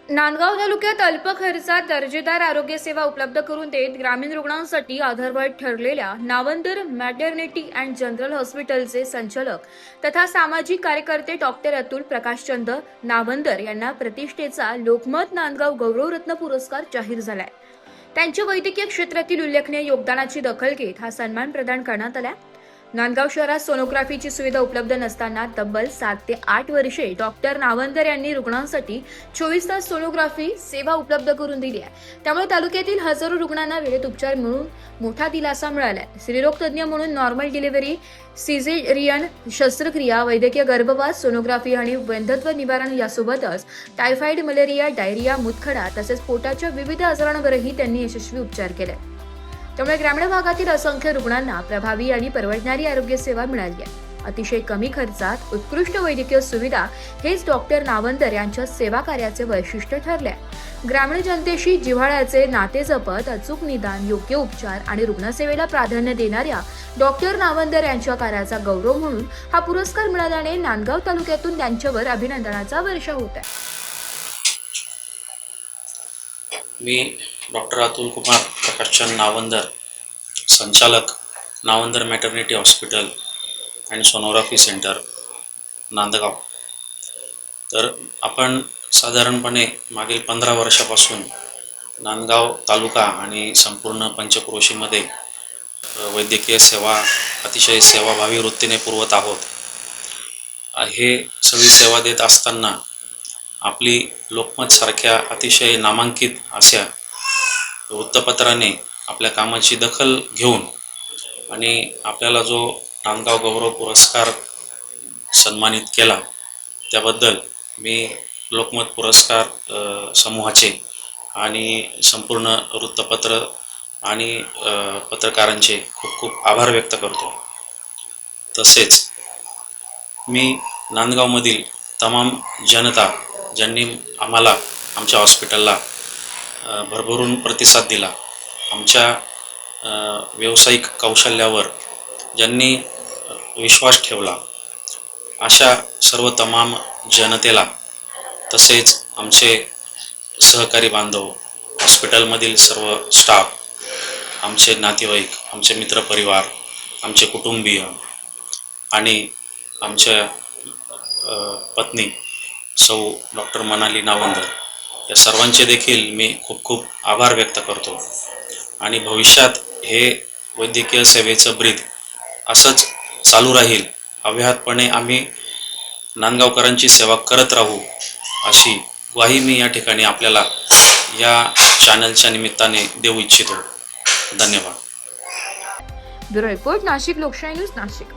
नांदगाव तालुक्यात अल्प खर्चात दर्जेदार आरोग्य सेवा उपलब्ध करून देत ग्रामीण रुग्णांसाठी आधारभूत ठरलेल्या नावंदर मॅटर्निटी अँड जनरल हॉस्पिटलचे संचालक तथा सामाजिक कार्यकर्ते डॉक्टर अतुल प्रकाशचंद नावंदर यांना प्रतिष्ठेचा लोकमत नांदगाव गौरवरत्न पुरस्कार जाहीर झालाय। त्यांच्या वैद्यकीय क्षेत्रातील उल्लेखनीय योगदानाची दखल घेत हा सन्मान प्रदान करण्यात आला। नांदगाव शहरात सोनोग्राफीची सुविधा उपलब्ध नसताना तब्बल 7 ते 8 वर्षे डॉक्टर नावंदर यांनी रुग्णांसाठी 24 तास सोनोग्राफी सेवा उपलब्ध करून दिली आहे। त्यामुळे तालुक्यातील हजारो रुग्णांना वेळेत उपचार मिळून मोठा दिलासा मिळाला आहे। स्त्रीरोग तज्ञ म्हणून नॉर्मल डिलिव्हरी, सिझेरियन शस्त्रक्रिया, वैद्यकीय गर्भपात, सोनोग्राफी आणि वंध्यत्व निवारण यासोबतच टायफॉइड, मलेरिया, डायरिया, मूतखडा तसेच पोटाच्या विविध आजारांवरही त्यांनी यशस्वी उपचार केले। त्यामुळे ग्रामीण भागातील असंख्य रुग्णांना प्रभावी आणि परवडणारी आरोग्य सेवा मिळाली आहे। अतिशय कमी खर्चात उत्कृष्ट वैद्यकीय सुविधा हेच डॉक्टर नावंदर यांच्या सेवा कार्याचे वैशिष्ट्य ठरले आहे। ग्रामीण जनतेशी जिव्हाळ्याचे नाते जपत अचूक निदान, योग्य उपचार आणि रुग्णसेवेला प्राधान्य देणाऱ्या डॉक्टर नावंदर यांच्या कार्याचा गौरव म्हणून हा पुरस्कार मिळाल्याने नांदगाव तालुक्यातून त्यांच्यावर अभिनंदनाचा वर्षाव होत आहे। मी डॉक्टर अतुल कुमार प्रकाशचंद नावंदर, संचालक Nawandar maternity hospital and sonography centre Nandgaon. तर आपण साधारणपणे मागील 15 वर्षापासून नांदगाव तालुका आणि संपूर्ण पंचक्रोशीमध्ये वैद्यकीय सेवा अतिशय सेवाभावी वृत्तीने पुरवत आहोत। हे सगळी सेवा देत असताना आपली लोकमत सारख्या अतिशय नामांकित अशा वृत्तपत्राने आपल्या कामाची दखल घेऊन आणि आपल्याला जो नांदगाव गौरव पुरस्कार सन्मानित केला त्याबद्दल मी लोकमत पुरस्कार समूहाचे आणि संपूर्ण वृत्तपत्र आणि पत्रकारांचे खूप खूप आभार व्यक्त करतो। तसेच मी नांदगावमधील तमाम जनता ज्यांनी आम्हाला आमच्या हॉस्पिटलला भरभरून प्रतिसाद दिला, आमच्या व्यावसायिक कौशल्यावर ज्यांनी विश्वास ठेवला, अशा सर्व तमाम जनतेला, तसेच आमचे सहकारी बांधव, हॉस्पिटलमधील सर्व स्टाफ, आमचे नातेवाईक, आमचे मित्रपरिवार, आमचे कुटुंबीय आणि आमच्या पत्नी सौ डॉक्टर मनाली नावंदर या सर्वांचे देखील मी खूप खूप आभार व्यक्त करतो। आणि भविष्यात हे वैद्यकीय सेवेचं ब्रीद असंच चालू राहील, अव्याहतपणे आम्ही नांदगावकरांची सेवा करत राहू अशी ग्वाही मी या ठिकाणी आपल्याला या चॅनलच्या निमित्ताने देऊ इच्छितो। धन्यवाद। ब्युरो रिपोर्ट, नाशिक लोकशाही न्यूज, नाशिक।